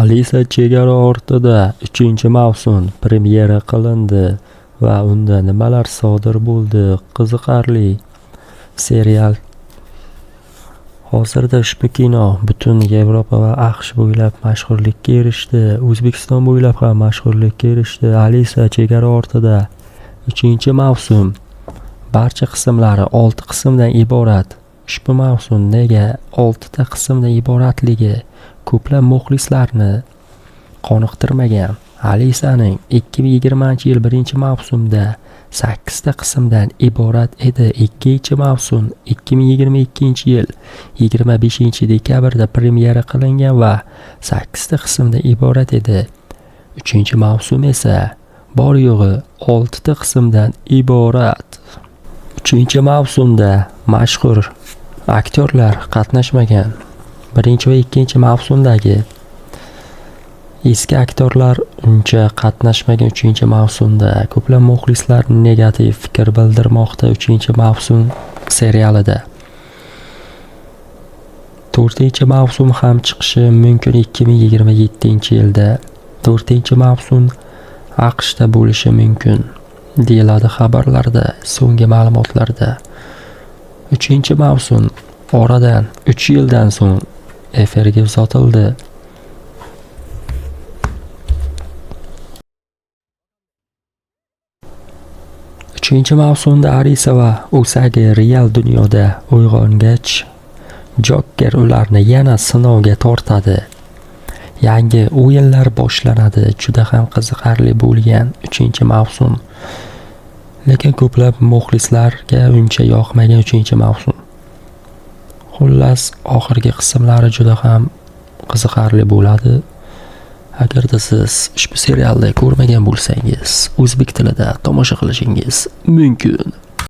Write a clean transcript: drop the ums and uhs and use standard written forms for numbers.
Alisa chegara ortida 3-mavsum premyera qilindi va unda nimalar sodir bo'ldi? Qiziqarli serial. Hozirda ushbu kino butun Yevropa va AQSh bo'ylab mashhurlikka erishdi. O'zbekiston bo'ylab ham mashhurlikka erishdi. Alisa chegara ortida 3-mavsum barcha qismlari 6 qismdan iborat. Ushbu mavsum nega 6 ta qismdan iboratligi ko'plab muxlislarni qoniqtirmagan. Alisaning 2020-yil 1-mavsumda 8 ta qismdan iborat edi. 2-mavsum 2022-yil 25-dekabrda premyera qilingan va 8 ta qismdan iborat edi. 3-mavsum esa bor yo'g'i 6 ta qismdan iborat. 3-mavsumda mashhur aktyorlar qatnashmagan. 1 va 2-mavsumdagi eski aktyorlar uncha qatnashmagan. 3-mavsumda ko'plab muxlislar negativ fikr bildirmoqda 3-mavsum serialida. 4-mavsum ham chiqishi mumkin 2027-yilda. 4-mavsum AQShda bo'lishi mumkin deyiladi xabarlarda, so'nggi ma'lumotlarda. 3-mavsum oradan 3 yildan so'ng efirga uzatildi. 3-mavsumda Alisa va Usagi real dunyoda uyg'ongach, Joker ularni yana sinovga tortadi. Yangi o'yinlar boshlanadi. Juda ham qiziqarli bo'lgan 3-mavsum. Lekin ko'plab muxlislarga uncha yoqmagan 3-mavsum. Xullas, oxirgi qismlari juda ham qiziqarli bo'ladi. Agarda siz ushbu serialni ko'rmagan bo'lsangiz, o'zbek tilida tomosha qilishingiz mumkin.